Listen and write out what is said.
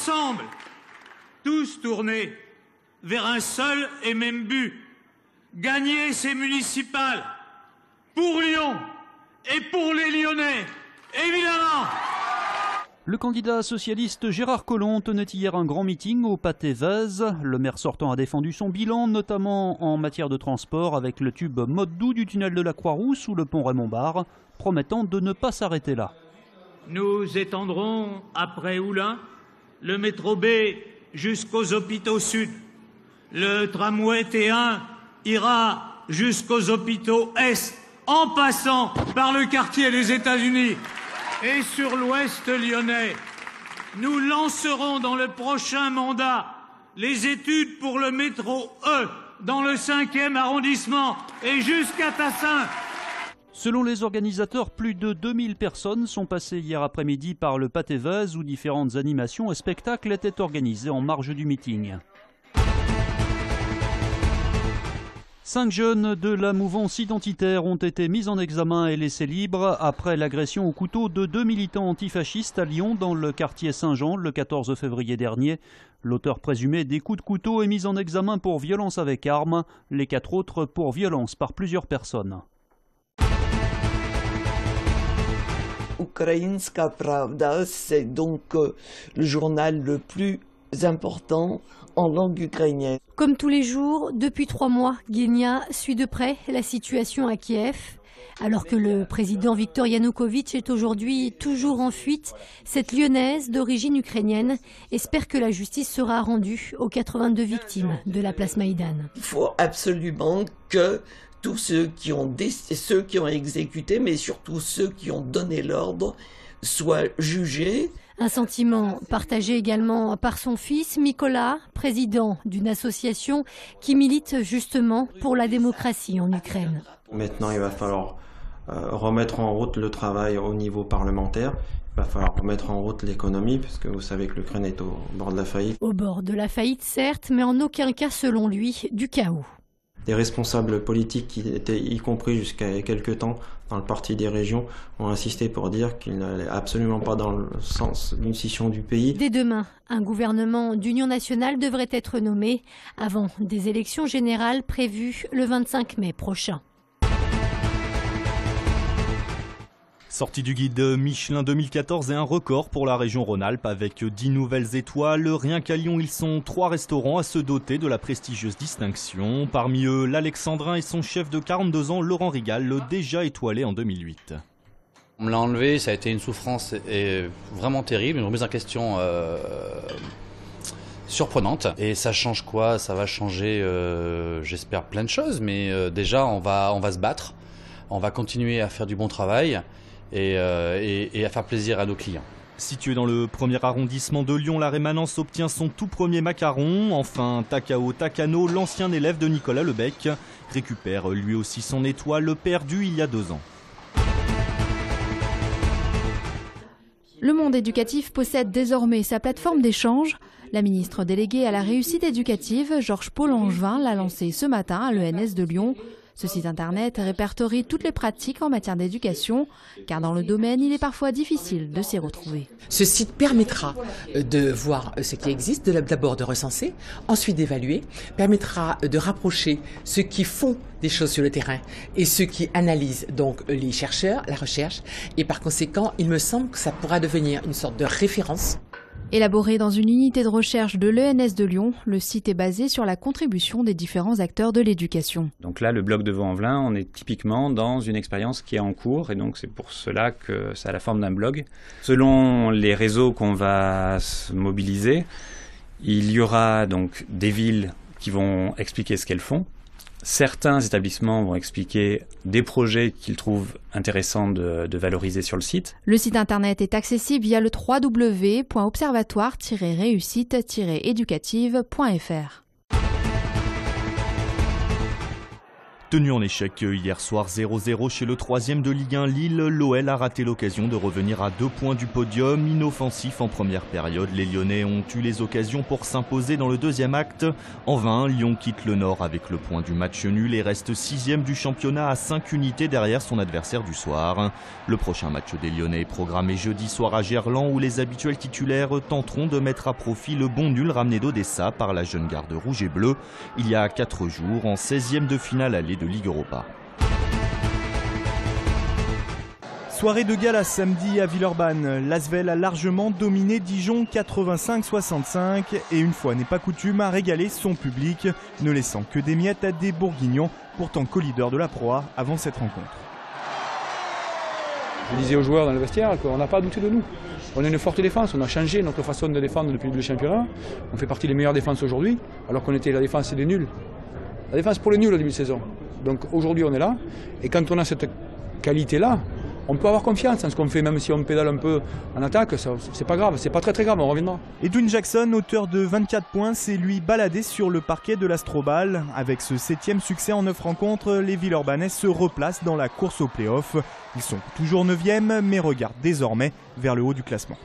ensemble, tous tournés vers un seul et même but, gagner ces municipales pour Lyon et pour les Lyonnais, évidemment. Le candidat socialiste Gérard Collomb tenait hier un grand meeting au Pâté-Vèze. Le maire sortant a défendu son bilan, notamment en matière de transport, avec le tube mode doux du tunnel de la Croix-Rousse ou le pont Raymond-Barre, promettant de ne pas s'arrêter là. Nous étendrons, après Oulin, le métro B jusqu'aux hôpitaux sud. Le tramway T1 ira jusqu'aux hôpitaux est, en passant par le quartier des États-Unis. Et sur l'ouest lyonnais, nous lancerons dans le prochain mandat les études pour le métro E dans le 5e arrondissement et jusqu'à Tassin. Selon les organisateurs, plus de 2000 personnes sont passées hier après-midi par le Pâté-Vèze où différentes animations et spectacles étaient organisés en marge du meeting. 5 jeunes de la mouvance identitaire ont été mis en examen et laissés libres après l'agression au couteau de 2 militants antifascistes à Lyon dans le quartier Saint-Jean le 14 février dernier. L'auteur présumé des coups de couteau est mis en examen pour violence avec arme, les 4 autres pour violence par plusieurs personnes. Ukrainska Pravda, c'est donc le journal le plus important en langue ukrainienne. Comme tous les jours, depuis 3 mois, Guénia suit de près la situation à Kiev. Alors que le président Viktor Yanukovych est aujourd'hui toujours en fuite, cette Lyonnaise d'origine ukrainienne espère que la justice sera rendue aux 82 victimes de la place Maïdan. Il faut absolument que tous ceux qui ont exécuté, mais surtout ceux qui ont donné l'ordre, soient jugés. Un sentiment partagé également par son fils, Mikola, président d'une association qui milite justement pour la démocratie en Ukraine. Maintenant, il va falloir remettre en route le travail au niveau parlementaire. Il va falloir remettre en route l'économie, puisque vous savez que l'Ukraine est au bord de la faillite. Au bord de la faillite, certes, mais en aucun cas, selon lui, du chaos. Des responsables politiques qui étaient, y compris jusqu'à il y a quelques temps, dans le parti des régions, ont insisté pour dire qu'ils n'allaient absolument pas dans le sens d'une scission du pays. Dès demain, un gouvernement d'union nationale devrait être nommé avant des élections générales prévues le 25 mai prochain. Sortie du guide Michelin 2014 et un record pour la région Rhône-Alpes avec 10 nouvelles étoiles. Rien qu'à Lyon, ils sont 3 restaurants à se doter de la prestigieuse distinction. Parmi eux, l'Alexandrin et son chef de 42 ans, Laurent Rigal, déjà étoilé en 2008. On me l'a enlevé, ça a été une souffrance vraiment terrible, une remise en question surprenante. Et ça change quoi? Ça va changer, j'espère, plein de choses, mais déjà on va se battre, on va continuer à faire du bon travail. Et à faire plaisir à nos clients. Situé dans le premier arrondissement de Lyon, la Rémanence obtient son tout premier macaron. Enfin, Takao Takano, l'ancien élève de Nicolas Lebec, récupère lui aussi son étoile perdue il y a 2 ans. Le monde éducatif possède désormais sa plateforme d'échange. La ministre déléguée à la réussite éducative, Georges Paul-Angevin, l'a lancée ce matin à l'ENS de Lyon. Ce site internet répertorie toutes les pratiques en matière d'éducation, car dans le domaine, il est parfois difficile de s'y retrouver. Ce site permettra de voir ce qui existe, d'abord de recenser, ensuite d'évaluer, permettra de rapprocher ceux qui font des choses sur le terrain et ceux qui analysent, donc les chercheurs, la recherche, et par conséquent, il me semble que ça pourra devenir une sorte de référence. Élaboré dans une unité de recherche de l'ENS de Lyon, le site est basé sur la contribution des différents acteurs de l'éducation. Donc là, le bloc de Vaux-en-Velin, on est typiquement dans une expérience qui est en cours et donc c'est pour cela que ça a la forme d'un blog. Selon les réseaux qu'on va mobiliser, il y aura donc des villes qui vont expliquer ce qu'elles font. Certains établissements vont expliquer des projets qu'ils trouvent intéressants de valoriser sur le site. Le site internet est accessible via le www.observatoire-réussite-éducative.fr. Tenu en échec hier soir 0-0 chez le 3e de Ligue 1 Lille, l'OL a raté l'occasion de revenir à 2 points du podium. Inoffensif en première période, les Lyonnais ont eu les occasions pour s'imposer dans le deuxième acte. En vain, Lyon quitte le Nord avec le point du match nul et reste 6e du championnat à 5 unités derrière son adversaire du soir. Le prochain match des Lyonnais est programmé jeudi soir à Gerland où les habituels titulaires tenteront de mettre à profit le bon nul ramené d'Odessa par la jeune garde rouge et bleue il y a 4 jours en 16e de finale allée de Ligue Europa. Soirée de gala samedi à Villeurbanne. L'Asvel a largement dominé Dijon 85-65 et une fois n'est pas coutume a régalé son public, ne laissant que des miettes à des Bourguignons, pourtant co-leaders de la Pro A avant cette rencontre. Je disais aux joueurs dans le vestiaire qu'on n'a pas douté de nous. On a une forte défense, on a changé notre façon de défendre depuis le championnat. On fait partie des meilleures défenses aujourd'hui, alors qu'on était la défense des nuls. La défense pour les nuls au début de saison. Donc aujourd'hui on est là, et quand on a cette qualité-là, on peut avoir confiance en ce qu'on fait, même si on pédale un peu en attaque, c'est pas grave, c'est pas très grave, on reviendra. Edwin Jackson, auteur de 24 points, s'est lui baladé sur le parquet de l'Astrobal. Avec ce 7e succès en 9 rencontres, les Villeurbanais se replacent dans la course au play-off. Ils sont toujours 9e, mais regardent désormais vers le haut du classement.